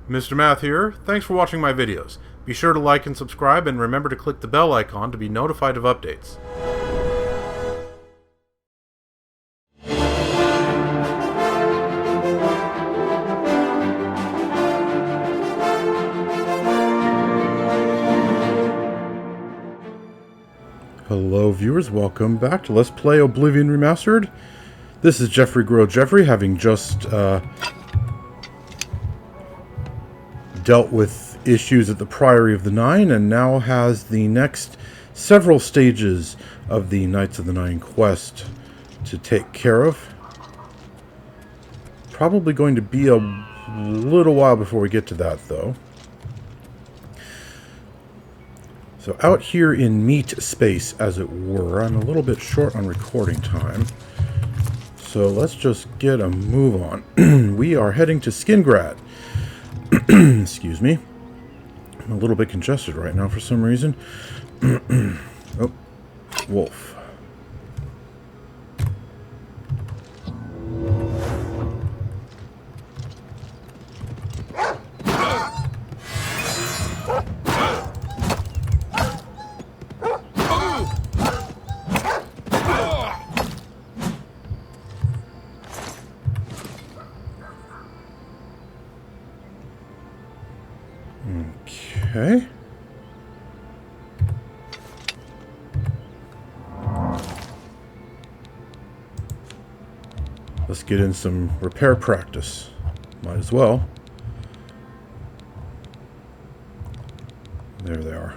Mr. Math here. Thanks for watching my videos. Be sure to like and subscribe, and remember to click the bell icon to be notified of updates. Hello viewers, welcome back to Let's Play Oblivion Remastered. This is Geoffrey Geoffrey, having just dealt with issues at the Priory of the Nine, and now has the next several stages of the Knights of the Nine quest to take care of. Probably going to be a little while before we get to that, though. So out here in meat space, as it were, I'm a little bit short on recording time. So let's just get a move on. We are heading to Skingrad. Excuse me. I'm a little bit congested right now for some reason. Oh, wolf. Okay. Let's get in some repair practice. Might as well. There they are.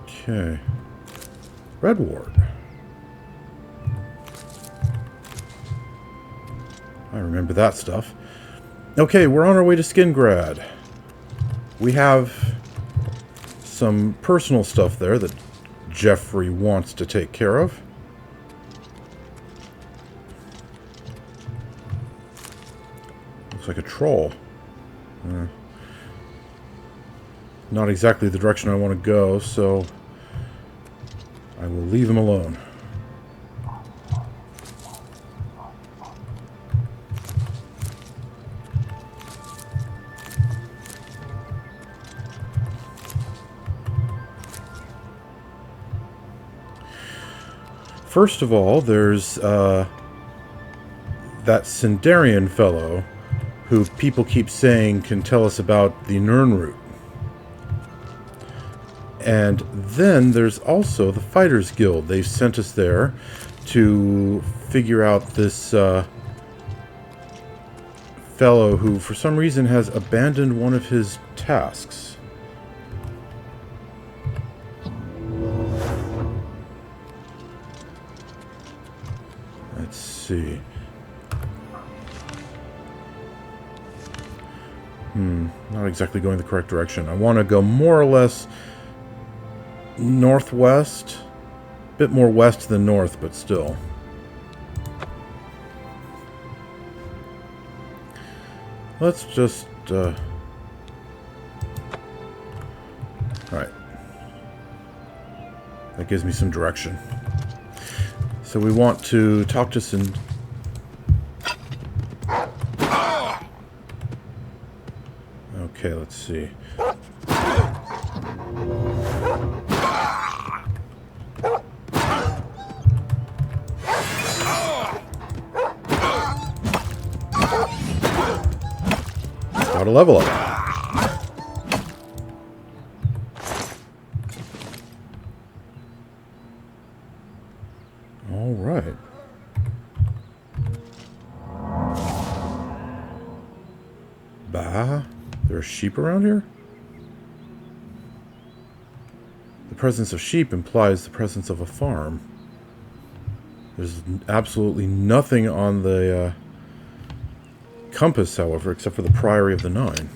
Okay. Redward. I remember that stuff. Okay, we're on our way to Skingrad. We have some personal stuff there that Geoffrey wants to take care of. Looks like a troll. Not exactly the direction I want to go, so I will leave him alone. First of all, there's that Sinderion fellow who people keep saying can tell us about the Nirnroot. And then there's also the Fighters Guild. They've sent us there to figure out this fellow who, for some reason, has abandoned one of his tasks. Let's see. Not exactly going the correct direction. I want to go more or less northwest, a bit more west than north, but still. Let's just alright. That gives me some direction. So we want to talk to some... Okay, let's see. Got a level up. All right. Bah, there are sheep around here? The presence of sheep implies the presence of a farm. There's absolutely nothing on the compass, however, except for the Priory of the Nine.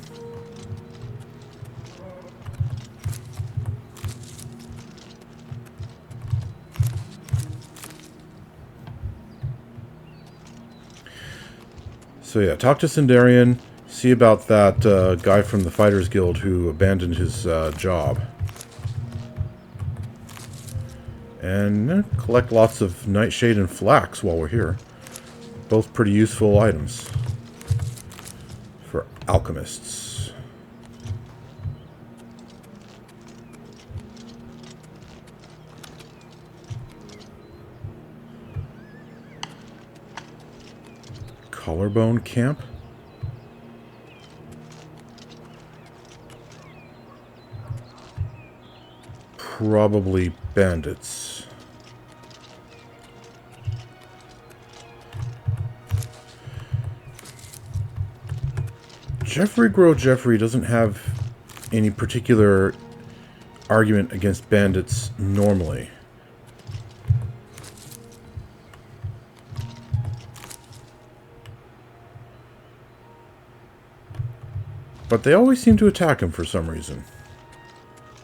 So yeah, talk to Sinderion, see about that guy from the Fighters Guild who abandoned his job. And collect lots of nightshade and flax while we're here. Both pretty useful items for alchemists. Collarbone camp. Probably bandits. Geoffrey doesn't have any particular argument against bandits normally. But they always seem to attack him for some reason.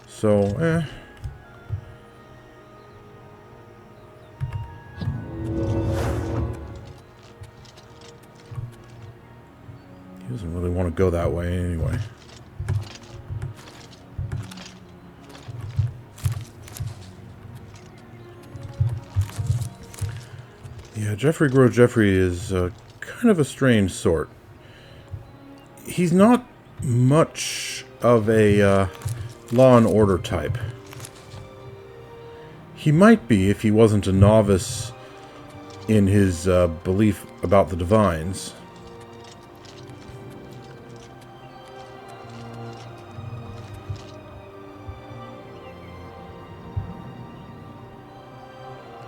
So, He doesn't really want to go that way anyway. Yeah, Geoffrey is kind of a strange sort. He's not much of a law and order type. He might be if he wasn't a novice in his belief about the divines.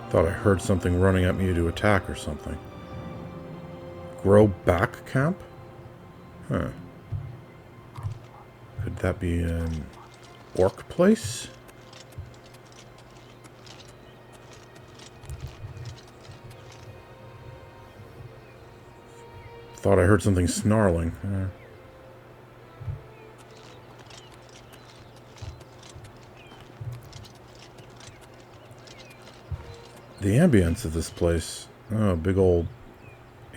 Thought I heard something running at me to attack or something. Grow back camp? Huh. Could that be an orc place? Thought I heard something snarling. The ambience of this place... Oh, big old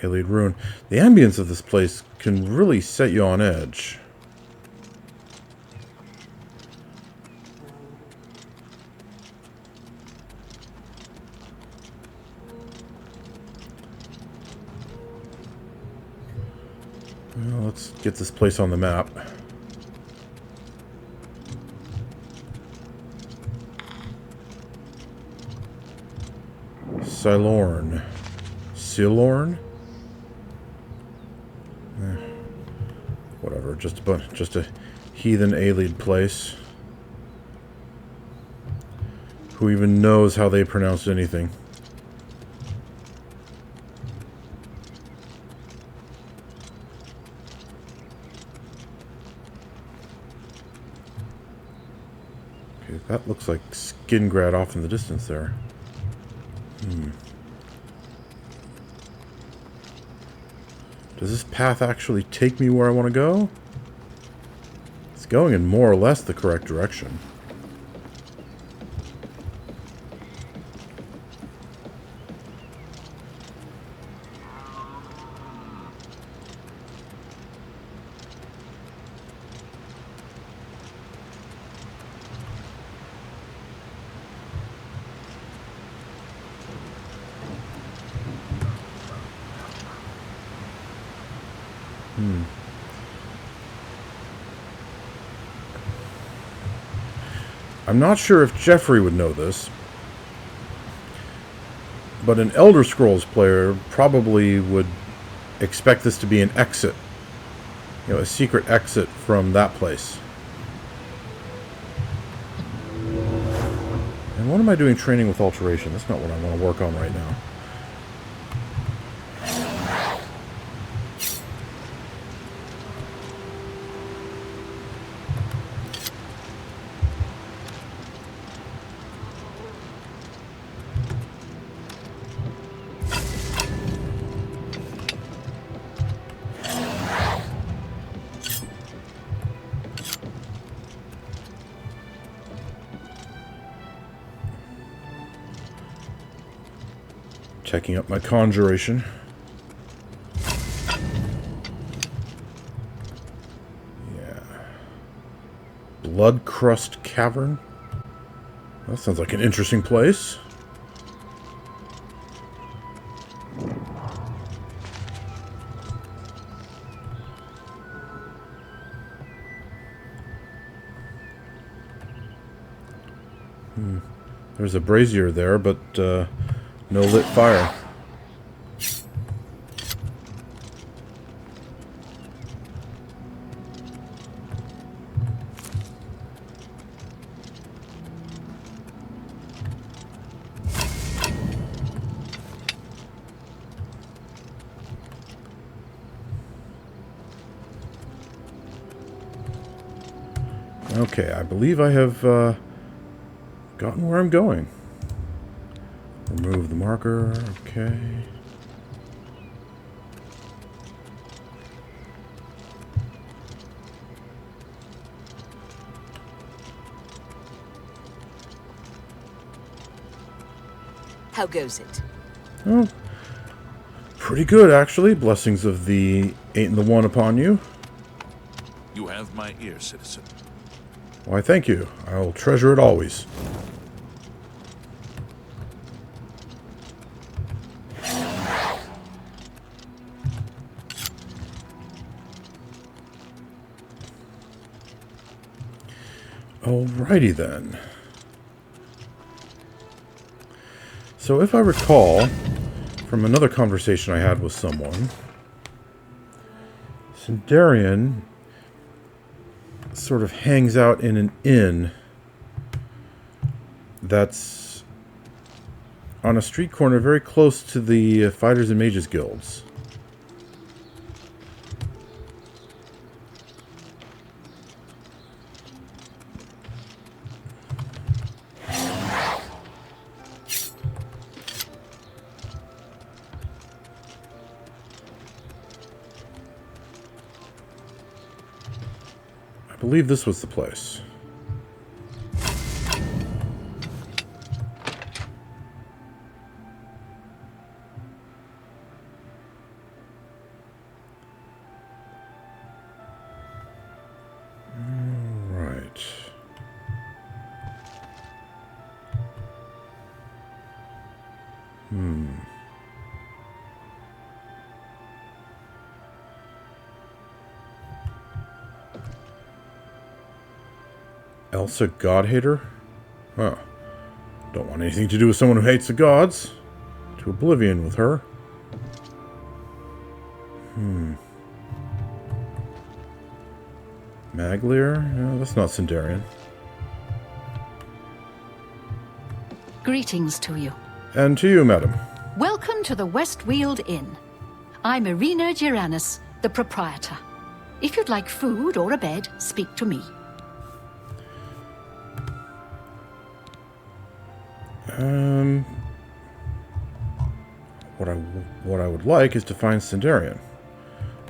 alien ruin. The ambience of this place can really set you on edge. Well, let's get this place on the map. Silorn? Whatever, just a heathen alien place. Who even knows how they pronounce anything? Okay, that looks like Skingrad off in the distance there. Does this path actually take me where I want to go? It's going in more or less the correct direction. I'm not sure if Geoffrey would know this, but an Elder Scrolls player probably would expect this to be an exit. You know, a secret exit from that place. And what am I doing training with alteration? That's not what I want to work on right now. Checking up my conjuration. Yeah. Blood Crust Cavern. That sounds like an interesting place. There's a brazier there, but no lit fire. Okay, I believe I have gotten where I'm going. Remove the marker, okay. How goes it? Oh, pretty good, actually. Blessings of the 8 and the 1 upon you. You have my ear, citizen. Why, thank you. I'll treasure it always. Alrighty then. So if I recall from another conversation I had with someone, Sinderion sort of hangs out in an inn that's on a street corner very close to the Fighters and Mages Guilds. I believe this was the place. Right. Elsa Godhater? Huh. Don't want anything to do with someone who hates the gods. To Oblivion with her. Maglir? No, that's not Sinderion. Greetings to you. And to you, madam. Welcome to the Westweald Inn. I'm Irina Giranus, the proprietor. If you'd like food or a bed, speak to me. What I would like is to find Sinderion.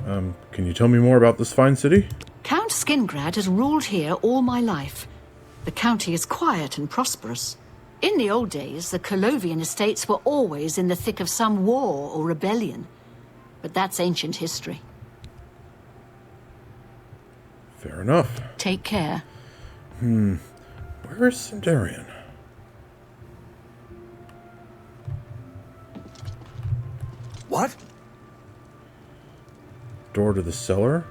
Can you tell me more about this fine city? Count Skingrad has ruled here all my life. The county is quiet and prosperous. In the old days, the Colovian estates were always in the thick of some war or rebellion. But that's ancient history. Fair enough. Take care. Where is Sinderion? What? Door to the cellar?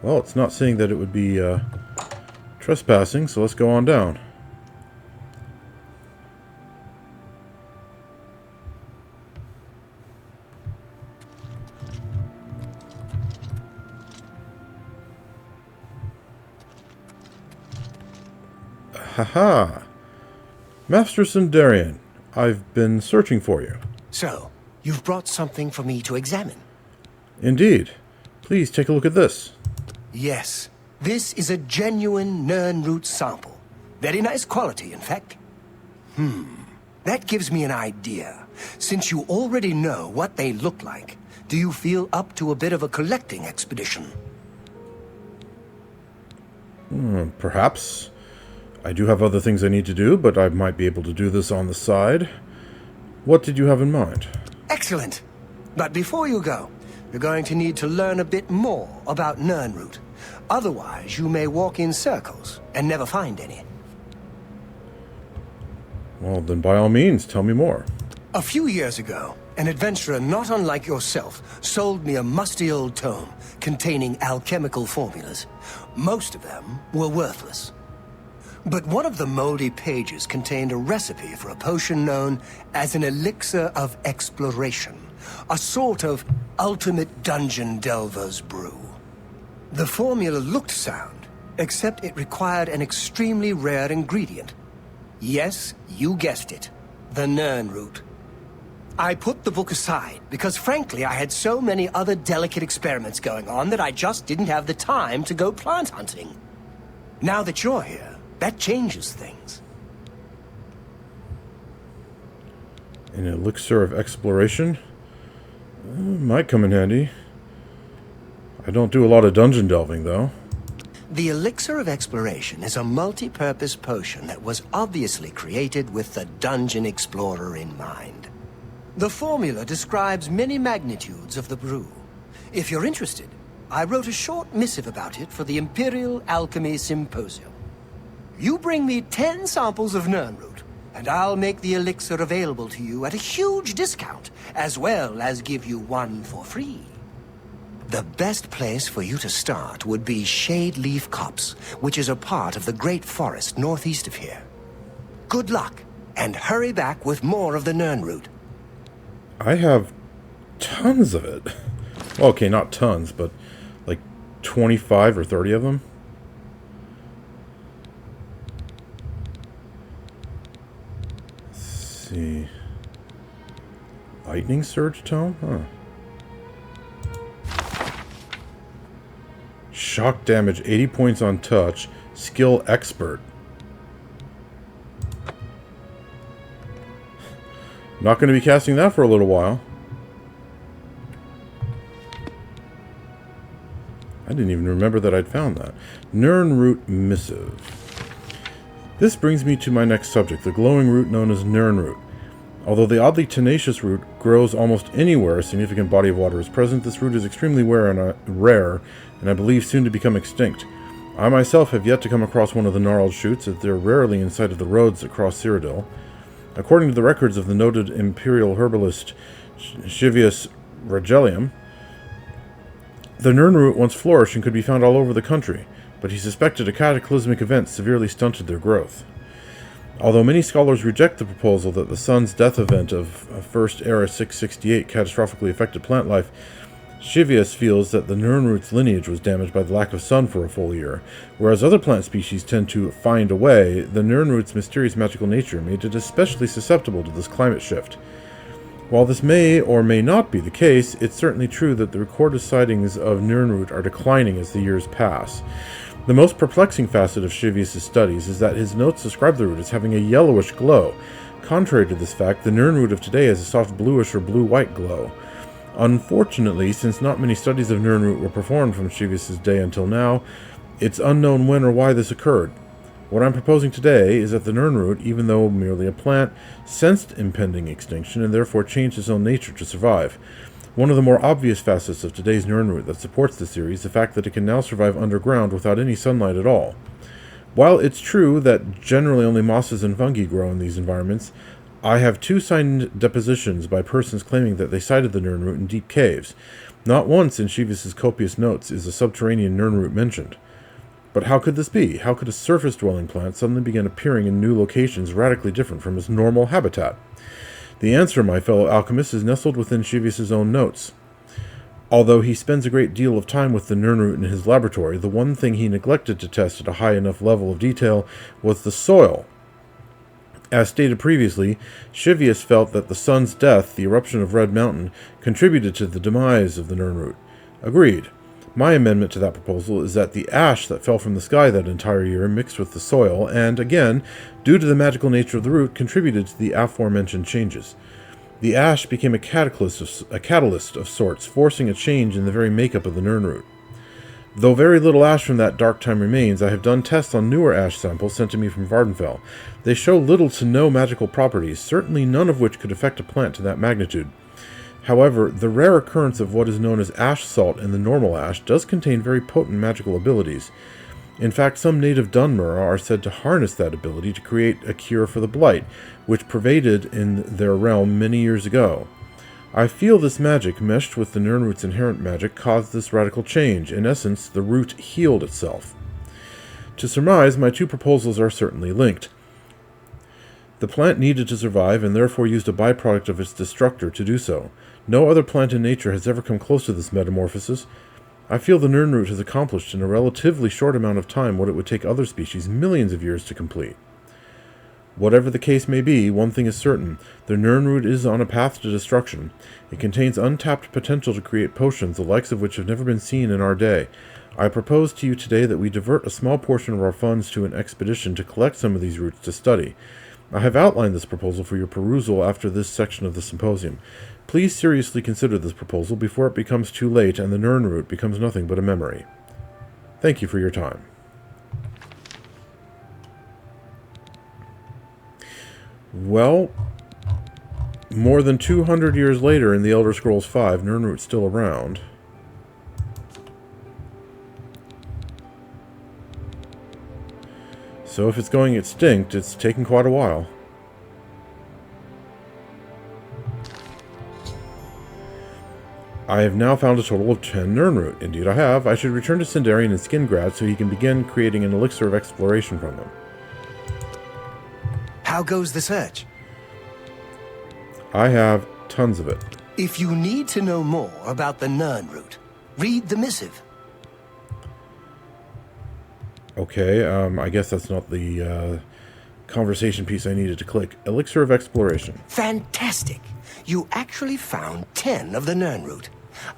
Well, it's not saying that it would be trespassing, so let's go on down. Haha! Master Sinderion, I've been searching for you. So, you've brought something for me to examine? Indeed. Please take a look at this. Yes. This is a genuine Nirnroot sample. Very nice quality, in fact. That gives me an idea. Since you already know what they look like, do you feel up to a bit of a collecting expedition? Perhaps. I do have other things I need to do, but I might be able to do this on the side. What did you have in mind? Excellent. But before you go, you're going to need to learn a bit more about Nirnroot. Otherwise, you may walk in circles and never find any. Well, then by all means, tell me more. A few years ago, an adventurer not unlike yourself sold me a musty old tome containing alchemical formulas. Most of them were worthless. But one of the moldy pages contained a recipe for a potion known as an elixir of exploration, a sort of ultimate dungeon delver's brew. The formula looked sound, except it required an extremely rare ingredient. Yes, you guessed it, the Nirnroot. I put the book aside because, frankly, I had so many other delicate experiments going on that I just didn't have the time to go plant hunting. Now that you're here, that changes things. An elixir of exploration? Might come in handy. I don't do a lot of dungeon delving, though. The elixir of exploration is a multi-purpose potion that was obviously created with the dungeon explorer in mind. The formula describes many magnitudes of the brew. If you're interested, I wrote a short missive about it for the Imperial Alchemy Symposium. You bring me 10 samples of Nirnroot, and I'll make the elixir available to you at a huge discount, as well as give you one for free. The best place for you to start would be Shade Leaf Copse, which is a part of the Great Forest northeast of here. Good luck, and hurry back with more of the Nirnroot. I have tons of it. Well, okay, not tons, but like 25 or 30 of them. Let's see. Lightning Surge Tome? Huh. Shock damage, 80 points on touch. Skill Expert. Not going to be casting that for a little while. I didn't even remember that I'd found that. Nirnroot Missive. This brings me to my next subject, the glowing root known as Nirnroot. Although the oddly tenacious root grows almost anywhere a significant body of water is present, this root is extremely rare and I believe soon to become extinct. I myself have yet to come across one of the gnarled shoots, as they're rarely in sight of the roads that cross Cyrodiil. According to the records of the noted imperial herbalist Shivius Regelium, the Nirnroot once flourished and could be found all over the country, but he suspected a cataclysmic event severely stunted their growth. Although many scholars reject the proposal that the sun's death event of First Era 668 catastrophically affected plant life, Shivius feels that the Nirnroot's lineage was damaged by the lack of sun for a full year. Whereas other plant species tend to find a way, the Nirnroot's mysterious magical nature made it especially susceptible to this climate shift. While this may or may not be the case, it's certainly true that the recorded sightings of Nirnroot are declining as the years pass. The most perplexing facet of Shivius' studies is that his notes describe the root as having a yellowish glow. Contrary to this fact, the Nirnroot of today has a soft bluish or blue-white glow. Unfortunately, since not many studies of Nirnroot were performed from Shivius' day until now, it's unknown when or why this occurred. What I'm proposing today is that the Nirnroot, even though merely a plant, sensed impending extinction and therefore changed its own nature to survive. One of the more obvious facets of today's Nirnroot that supports the theory is the fact that it can now survive underground without any sunlight at all. While it's true that generally only mosses and fungi grow in these environments, I have 2 signed depositions by persons claiming that they sighted the Nirnroot in deep caves. Not once in Shivius' copious notes is a subterranean Nirnroot mentioned. But how could this be? How could a surface-dwelling plant suddenly begin appearing in new locations radically different from its normal habitat? The answer, my fellow alchemists, is nestled within Shivius' own notes. Although he spends a great deal of time with the Nirnroot in his laboratory, the one thing he neglected to test at a high enough level of detail was the soil. As stated previously, Shivius felt that the sun's death, the eruption of Red Mountain, contributed to the demise of the Nirnroot. Agreed. My amendment to that proposal is that the ash that fell from the sky that entire year mixed with the soil, and, again, due to the magical nature of the root, contributed to the aforementioned changes. The ash became a catalyst of sorts, forcing a change in the very makeup of the Nirnroot. Though very little ash from that dark time remains, I have done tests on newer ash samples sent to me from Vardenfell. They show little to no magical properties, certainly none of which could affect a plant to that magnitude. However, the rare occurrence of what is known as ash salt in the normal ash does contain very potent magical abilities. In fact, some native Dunmer are said to harness that ability to create a cure for the blight, which pervaded in their realm many years ago. I feel this magic, meshed with the Nirnroot's inherent magic, caused this radical change. In essence, the root healed itself. To surmise, my two proposals are certainly linked. The plant needed to survive and therefore used a byproduct of its destructor to do so. No other plant in nature has ever come close to this metamorphosis. I feel the Nirnroot has accomplished in a relatively short amount of time what it would take other species millions of years to complete. Whatever the case may be, one thing is certain. The Nirnroot is on a path to destruction. It contains untapped potential to create potions, the likes of which have never been seen in our day. I propose to you today that we divert a small portion of our funds to an expedition to collect some of these roots to study. I have outlined this proposal for your perusal after this section of the symposium. Please seriously consider this proposal before it becomes too late and the Nirnroot becomes nothing but a memory. Thank you for your time. Well, more than 200 years later in the Elder Scrolls V, Nirnroot's still around. So if it's going extinct, it's taken quite a while. I have now found a total of 10 Nirnroot. Indeed I have. I should return to Sinderion and Skingrad so he can begin creating an elixir of exploration from them. How goes the search? I have tons of it. If you need to know more about the Nirnroot, read the missive. Okay, I guess that's not the conversation piece I needed to click. Elixir of exploration. Fantastic! You actually found 10 of the Nirnroot.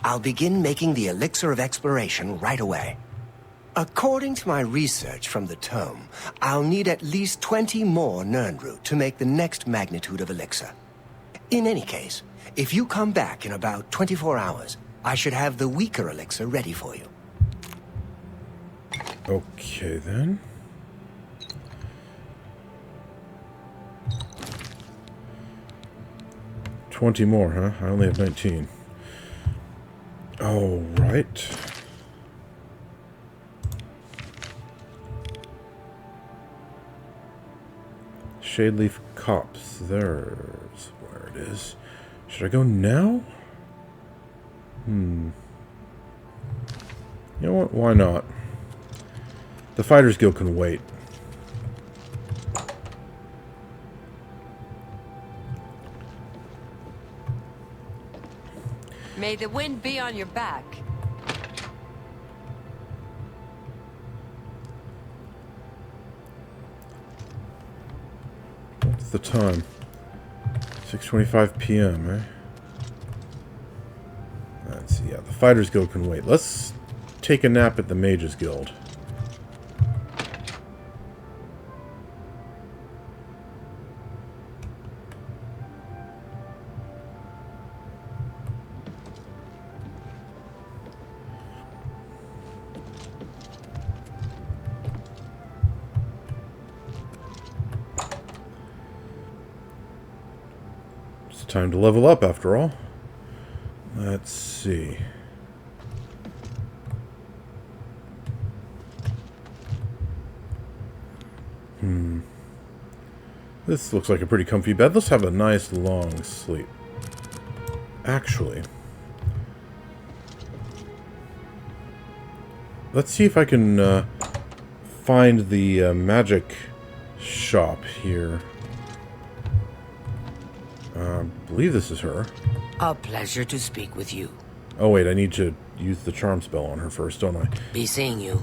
I'll begin making the elixir of exploration right away. According to my research from the tome, I'll need at least 20 more Nirnroot to make the next magnitude of elixir. In any case, if you come back in about 24 hours, I should have the weaker elixir ready for you. Okay, then. $20 more, huh? I only have 19. All right. Shadeleaf Copse. There's where it is. Should I go now? You know what? Why not? The Fighters Guild can wait. May the wind be on your back. What's the time? 6:25 p.m., eh? Let's see. Yeah, the Fighters Guild can wait. Let's take a nap at the Mages Guild. Time to level up, after all. Let's see. This looks like a pretty comfy bed. Let's have a nice long sleep. Actually, let's see if I can find the magic shop here. I believe this is her. A pleasure to speak with you. Oh wait, I need to use the charm spell on her first, don't I? Be seeing you.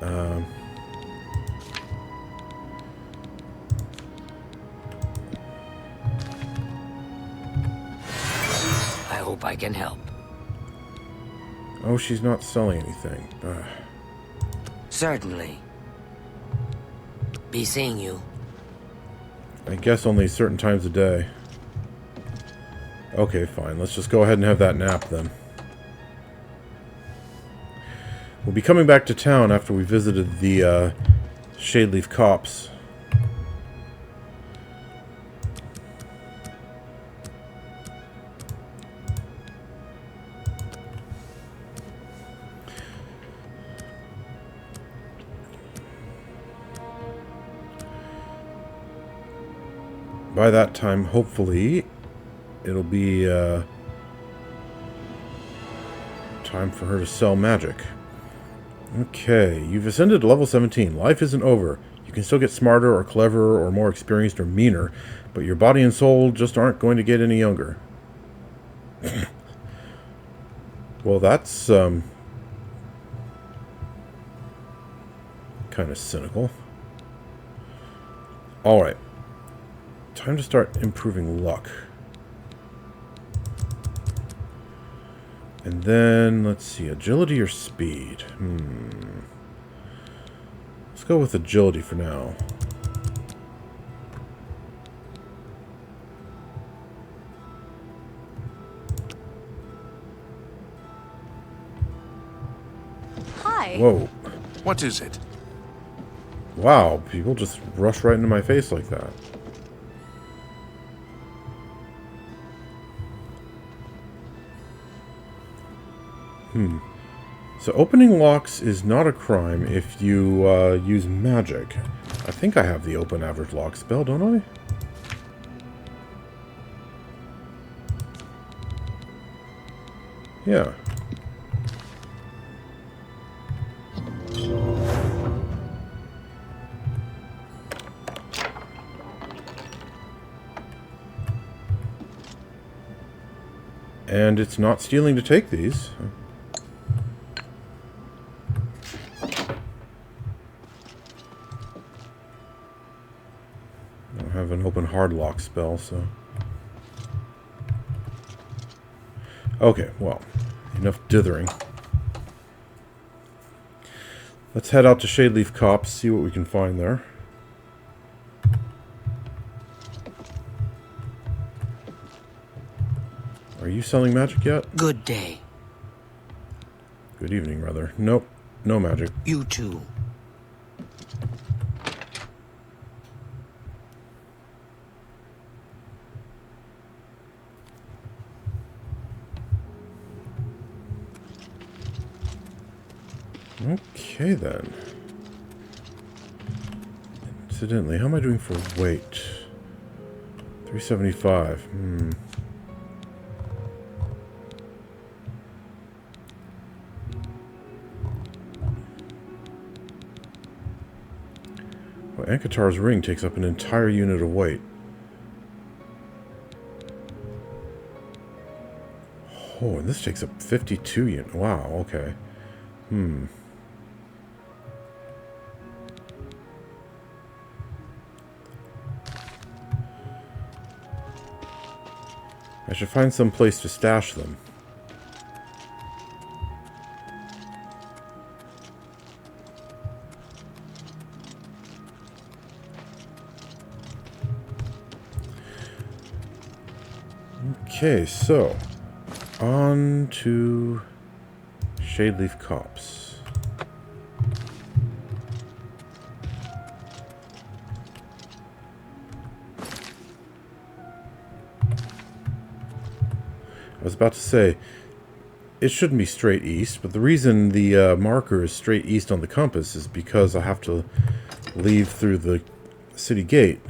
I hope I can help. Oh, she's not selling anything. Certainly. Be seeing you. I guess only certain times a day. Okay, fine. Let's just go ahead and have that nap then. We'll be coming back to town after we visited the Shadeleaf Copse. by that time, hopefully, it'll be time for her to sell magic. Okay, you've ascended to level 17. Life isn't over. You can still get smarter or cleverer or more experienced or meaner, but your body and soul just aren't going to get any younger. Well, that's kind of cynical. Alright. Time to start improving luck. And then, let's see, agility or speed? Let's go with agility for now. Hi. Whoa. What is it? Wow, people just rush right into my face like that. So opening locks is not a crime if you use magic. I think I have the open average lock spell, don't I? Yeah. And it's not stealing to take these. I don't have an open hard lock spell, so... Okay, well, enough dithering. Let's head out to Shadeleaf Copse, see what we can find there. Are you selling magic yet? Good day. Good evening, rather. Nope, no magic. You too. Okay, then. Incidentally, how am I doing for weight? 375. Well, Ankatar's ring takes up an entire unit of weight. Oh, and this takes up 52 units. Wow, okay. I should find some place to stash them. Okay, so on to Shadeleaf Copse. I was about to say, it shouldn't be straight east, but the reason the marker is straight east on the compass is because I have to leave through the city gate.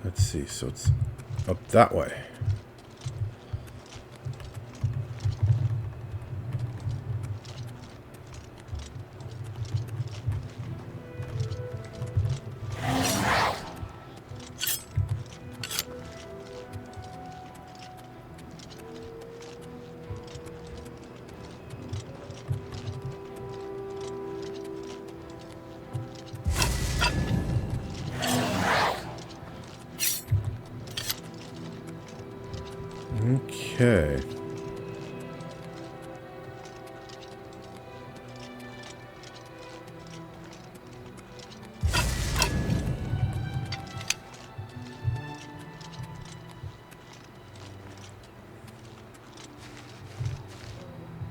Let's see, so it's up that way. Okay.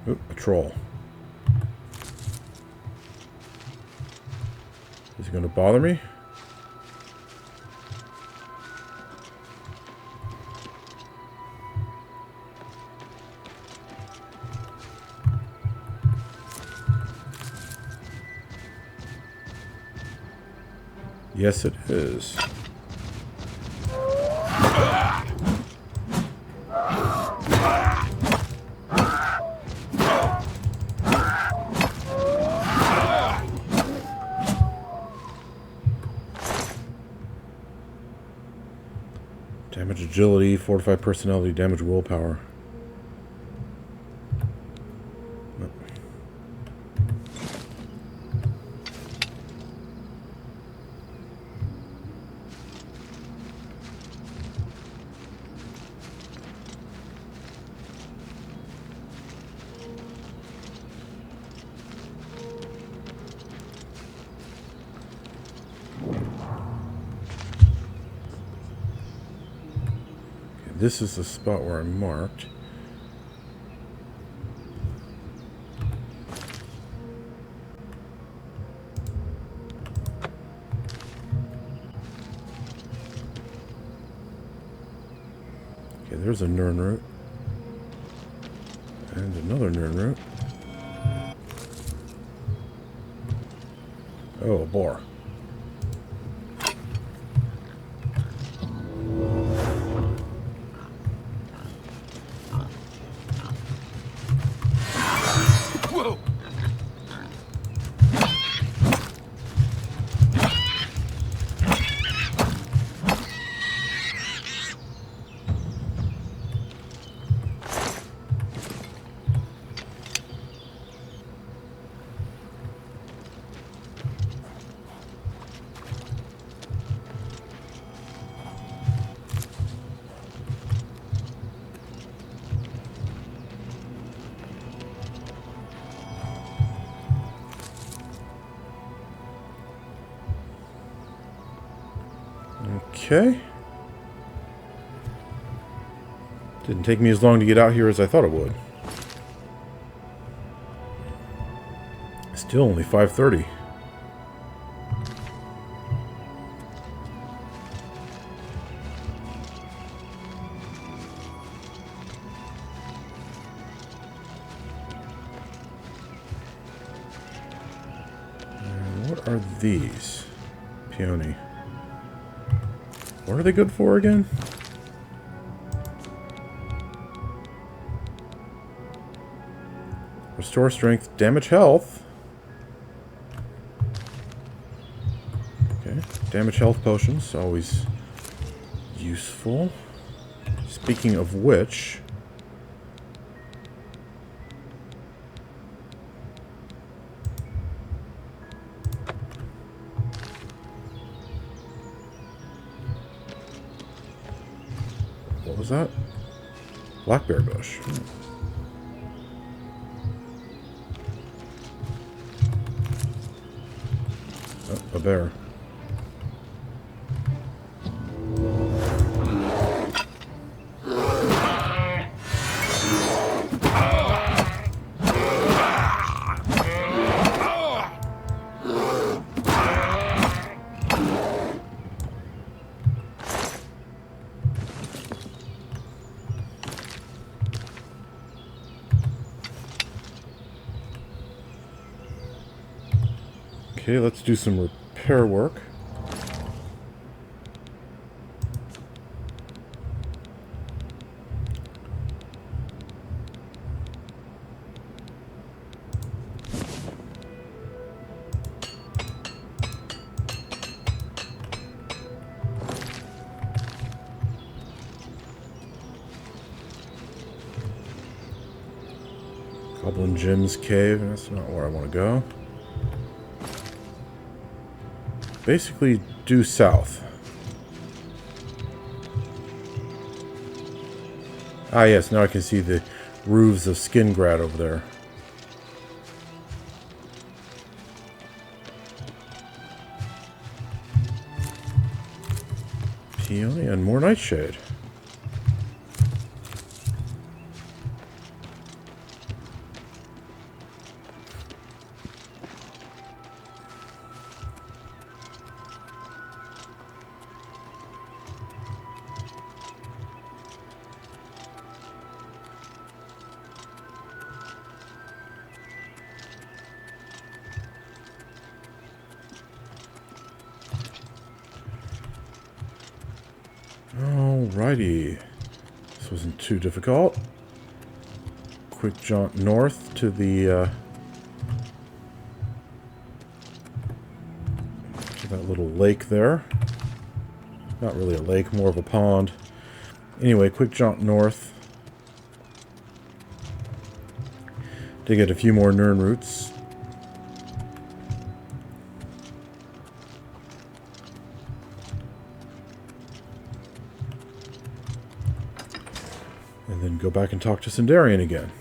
Oop, a troll. Is he going to bother me? Yes, it is. Damage agility, fortify personality, damage willpower. This is the spot where I marked. Okay, there's a Nirnroot. And another Nirnroot. Oh, a boar. Okay. Didn't take me as long to get out here as I thought it would. Still only 5:30. What are these? Peony. What are they good for again? Restore strength, damage health. Okay, damage health potions, always useful. Speaking of which... What was that? Blackberry bush. Oh, a bear. Okay, let's do some repair work. Goblin Jim's cave, that's not where I want to go. Basically, due south. Ah, yes, now I can see the roofs of Skingrad over there. Peony and more nightshade. Alrighty. This wasn't too difficult. Quick jaunt north to the to that little lake there. Not really a lake, more of a pond. Anyway, quick jaunt north to get a few more Nirnroots. And then go back and talk to Sinderion again.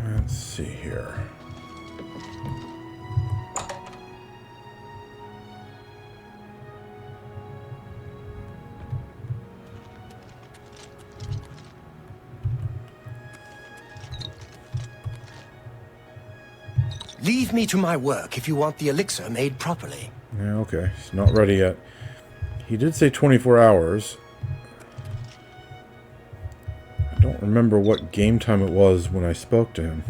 Let's see here. Leave me to my work if you want the elixir made properly. Yeah, okay. He's not ready yet. He did say 24 hours. I don't remember what game time it was when I spoke to him.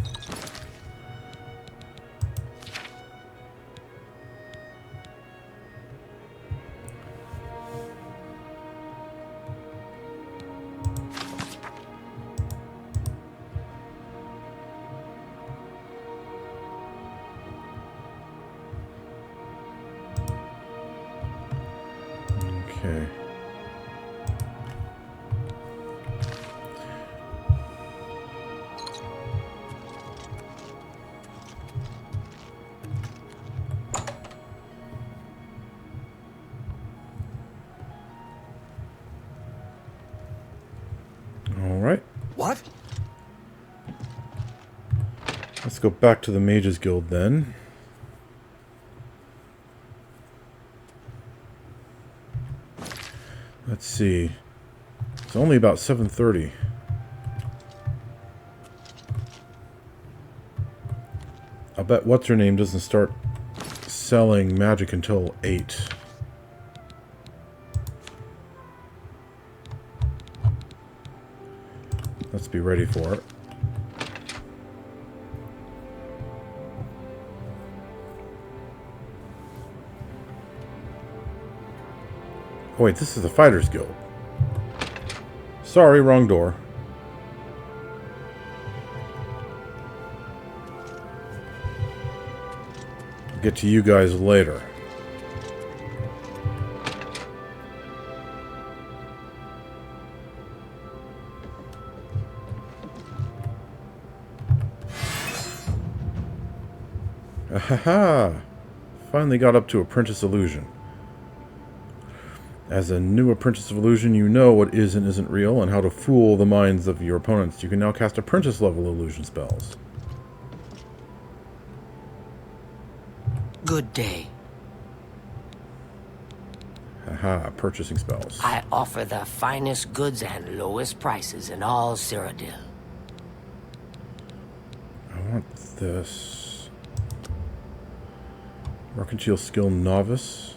Okay. All right. What? Let's go back to the Mages Guild then. Let's see. It's only about 7:30. I'll bet what's-her-name doesn't start selling magic until 8. Let's be ready for it. Oh wait, this is the Fighters Guild. Sorry, wrong door. I'll get to you guys later. Ahaha! Finally got up to Apprentice Illusion. As a new Apprentice of Illusion, you know what is and isn't real and how to fool the minds of your opponents. You can now cast Apprentice-level illusion spells. Good day. Haha, purchasing spells. I offer the finest goods and lowest prices in all Cyrodiil. I want this. Mercantile Skill Novice.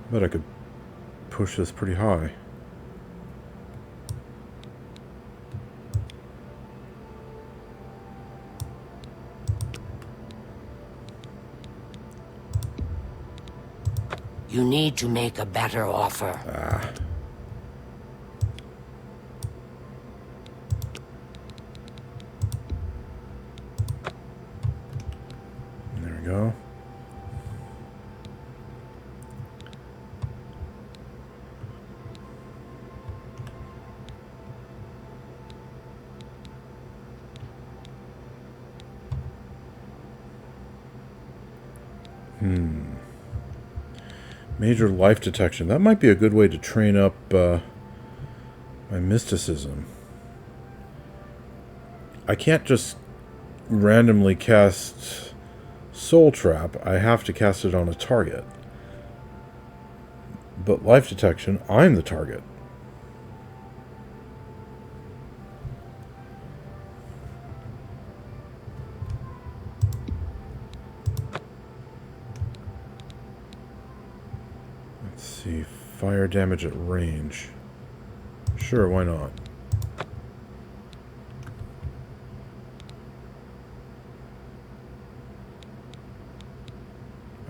I bet I could push this pretty high. You need to make a better offer. Ah. There we go. Major life detection. That might be a good way to train up my mysticism. I can't just randomly cast Soul Trap, I have to cast it on a target. But Life Detection, I'm the target. Let's see. Fire damage at range. Sure, why not?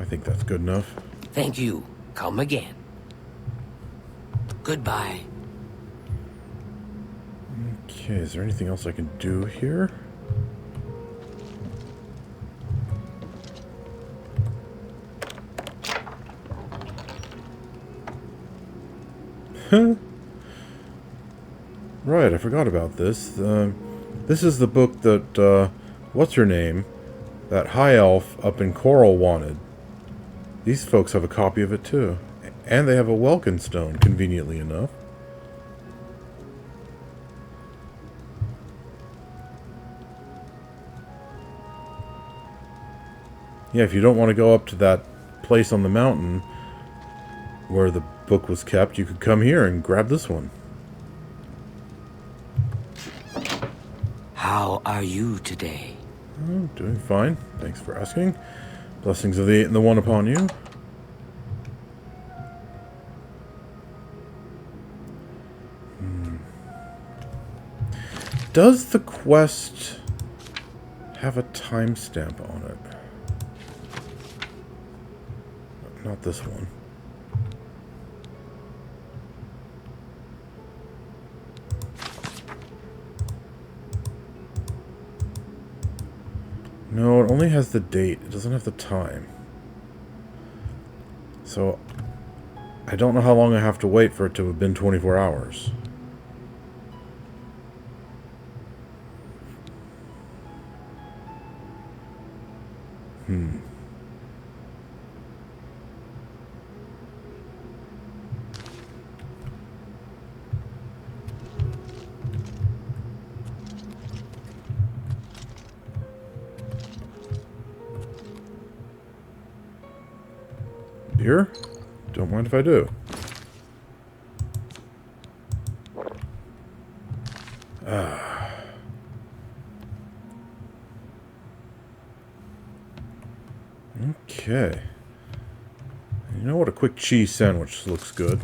I think that's good enough. Thank you. Come again. Goodbye. Okay, is there anything else I can do here? Huh? Right, I forgot about this. This is the book that, what's her name? That high elf up in Coral wanted. These folks have a copy of it too. And they have a Welkin stone, conveniently enough. Yeah, if you don't want to go up to that place on the mountain where the book was kept, you could come here and grab this one. How are you today? Oh, doing fine. Thanks for asking. Blessings of the 8 and the 1 upon you. Does the quest have a timestamp on it? Not this one. No, it only has the date. It doesn't have the time. So, I don't know how long I have to wait for it to have been 24 hours. Beer? Don't mind if I do. Okay. You know what? A quick cheese sandwich looks good.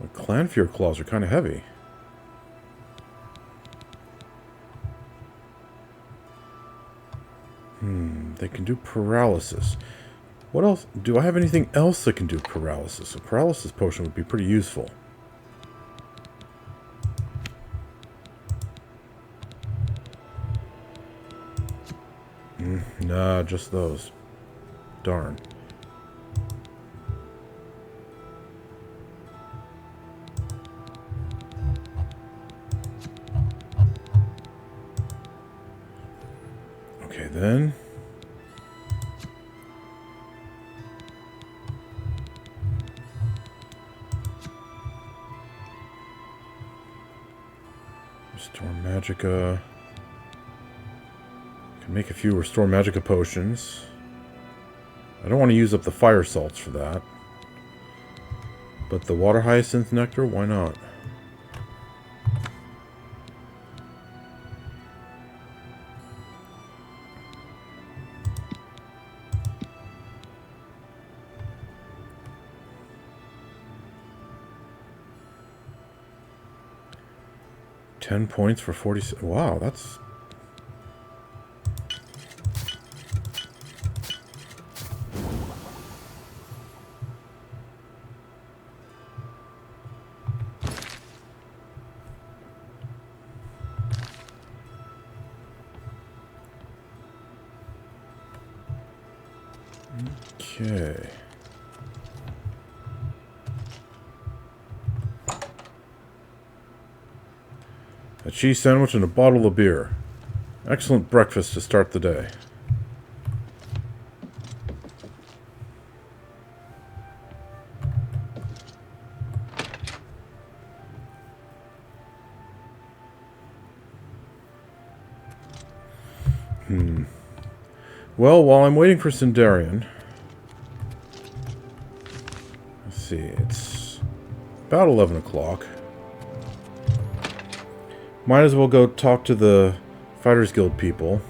The Clanfear claws are kind of heavy. They can do paralysis. What else? Do I have anything else that can do paralysis? A paralysis potion would be pretty useful. Nah, just those. Darn. Okay, then. Restore Magicka. Can make a few Restore Magicka potions. I don't want to use up the fire salts for that. But the Water Hyacinth Nectar, why not? $10 points for 40. Wow, that's... Okay. A cheese sandwich and a bottle of beer. Excellent breakfast to start the day. Well, while I'm waiting for Sinderion... Let's see, it's about 11 o'clock. Might as well go talk to the Fighters Guild people.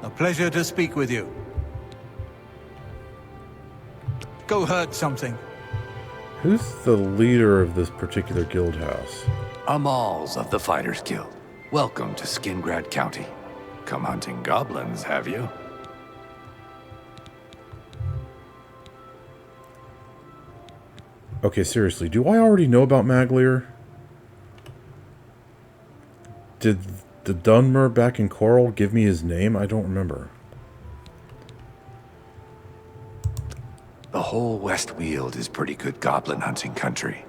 A pleasure to speak with you. Go hurt something. Who's the leader of this particular guild house? Amals of the Fighters Guild. Welcome to Skingrad County. Come hunting goblins, have you? Okay, seriously, do I already know about Maglir? Did the Dunmer back in Coral give me his name? I don't remember. The whole Westweald is pretty good goblin hunting country.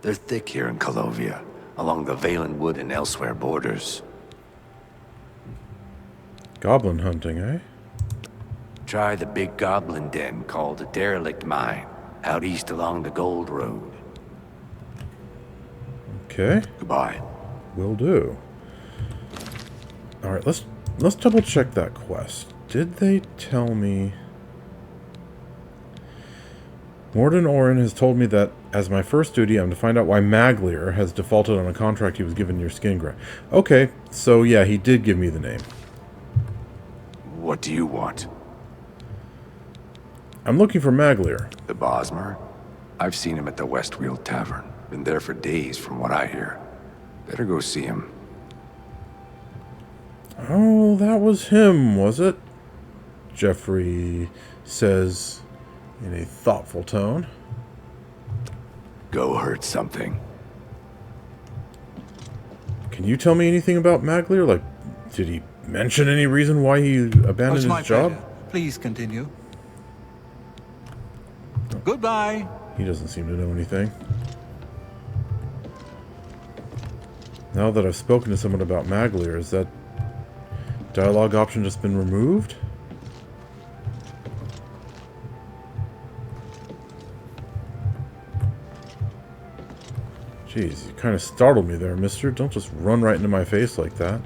They're thick here in Colovia, along the Valen Wood and elsewhere borders. Goblin hunting, eh? Try the big goblin den called the Derelict Mine, out east along the Gold Road. Okay. Goodbye. Will do. Alright, let's double check that quest. Did they tell me... Morden Oren has told me that as my first duty, I'm to find out why Maglir has defaulted on a contract he was given near Skingrad. Okay, so yeah, he did give me the name. What do you want? I'm looking for Maglir. The Bosmer? I've seen him at the Westweald Tavern. Been there for days, from what I hear. Better go see him. Oh, that was him, was it? Geoffrey says in a thoughtful tone. Go hurt something. Can you tell me anything about Maglir? Like, did he mention any reason why he abandoned It's my his job? pleasure. Please continue. Goodbye. He doesn't seem to know anything. Now that I've spoken to someone about Maglir, has that dialogue option just been removed? Jeez, you kind of startled me there, mister. Don't just run right into my face like that.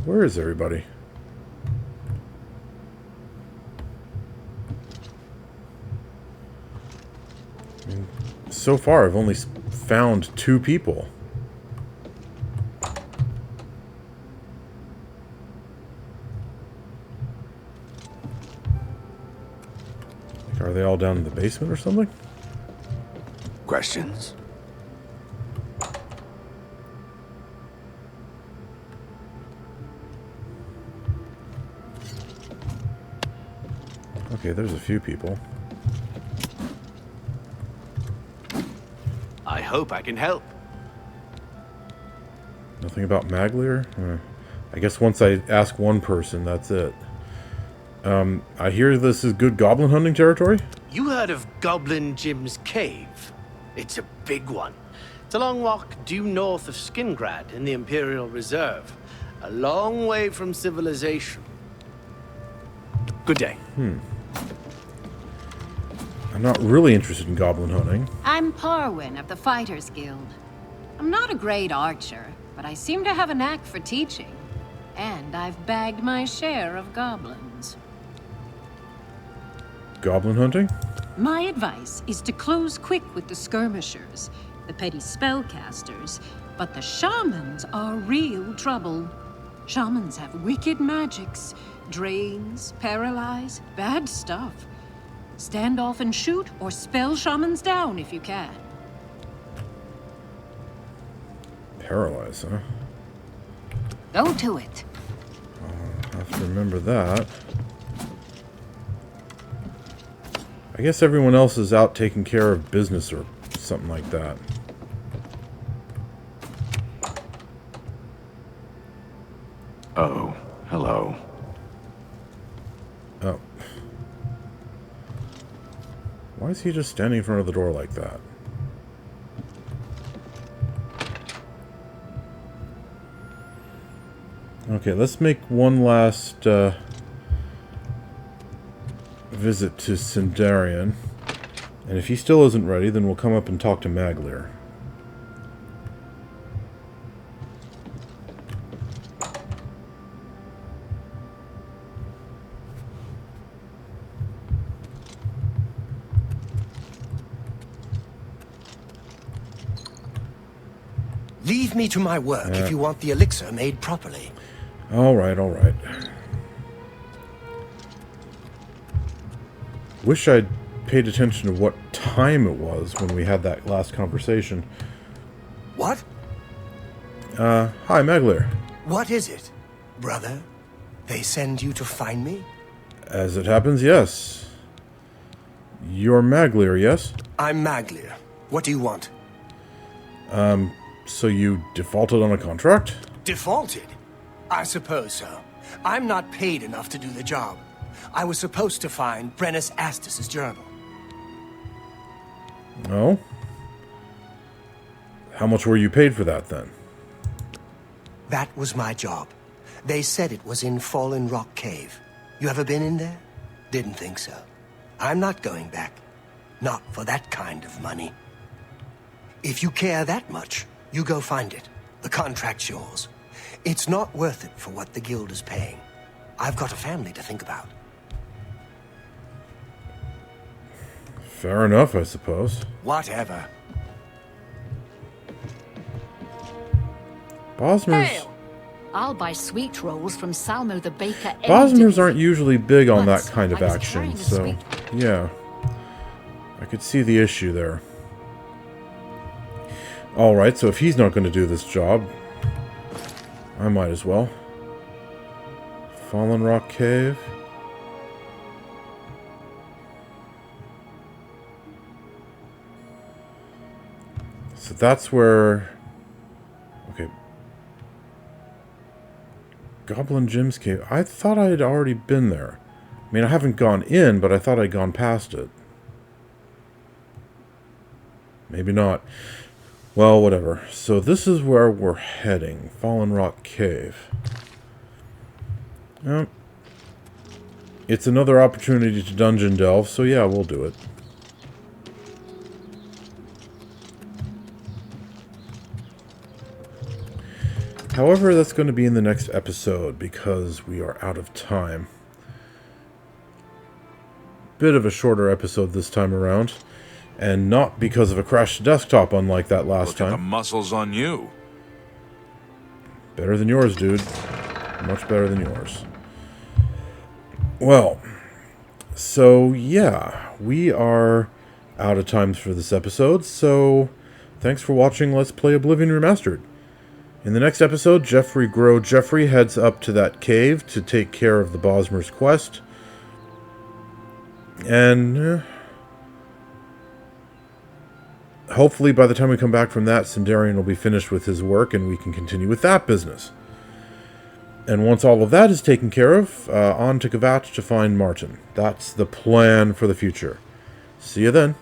Where is everybody? I mean, so far, I've only found 2 people. Like, are they all down in the basement or something? Questions? Okay, there's a few people. I hope I can help. Nothing about Maglir? I guess once I ask one person, that's it. I hear this is good goblin hunting territory? You heard of Goblin Jim's Cave? It's a big one. It's a long walk due north of Skingrad in the Imperial Reserve. A long way from civilization. Good day. I'm not really interested in goblin hunting. I'm Parwin of the Fighters Guild. I'm not a great archer, but I seem to have a knack for teaching. And I've bagged my share of goblins. Goblin hunting? My advice is to close quick with the skirmishers, the petty spellcasters, but the shamans are real trouble. Shamans have wicked magics, drains, paralyze, bad stuff. Stand off and shoot, or spell shamans down if you can. Paralyze, huh? Go to it. I'll have to remember that. I guess everyone else is out taking care of business or something like that. Oh, hello. Oh. Why is he just standing in front of the door like that? Okay, let's make one last visit to Sinderion. And if he still isn't ready, then we'll come up and talk to Maglir. Leave me to my work if you want the elixir made properly. Alright, alright. Wish I'd paid attention to what time it was when we had that last conversation. What? Hi, Maglir. What is it, brother? They send you to find me? As it happens, yes. You're Maglir, yes? I'm Maglir. What do you want? So you defaulted on a contract? Defaulted? I suppose so. I'm not paid enough to do the job. I was supposed to find Brennus Astus's journal. No? How much were you paid for that, then? That was my job. They said it was in Fallen Rock Cave. You ever been in there? Didn't think so. I'm not going back. Not for that kind of money. If you care that much, you go find it. The contract's yours. It's not worth it for what the guild is paying. I've got a family to think about. Fair enough, I suppose. Whatever. Bosmer's... Hail! I'll buy sweet rolls from Salmo the baker any Bosmers day. aren't usually big on that Once, kind of I was action, carrying a so... sweet- Yeah. I could see the issue there. Alright, so if he's not going to do this job, I might as well. Fallen Rock Cave. So that's where... Okay. Goblin Jim's Cave. I thought I had already been there. I mean, I haven't gone in, but I thought I'd gone past it. Maybe not. Well, whatever. So this is where we're heading. Fallen Rock Cave. Well, it's another opportunity to dungeon delve, so yeah, we'll do it. However, that's going to be in the next episode because we are out of time. Bit of a shorter episode this time around. And not because of a crashed desktop, unlike that last Look at the time. muscles on you. Better than yours, dude. Much better than yours. Well, so yeah, we are out of time for this episode, so thanks for watching Let's Play Oblivion Remastered. In the next episode, Geoffrey heads up to that cave to take care of the Bosmer's quest. And... hopefully, by the time we come back from that, Sinderion will be finished with his work, and we can continue with that business. And once all of that is taken care of, on to Gavat to find Martin. That's the plan for the future. See you then.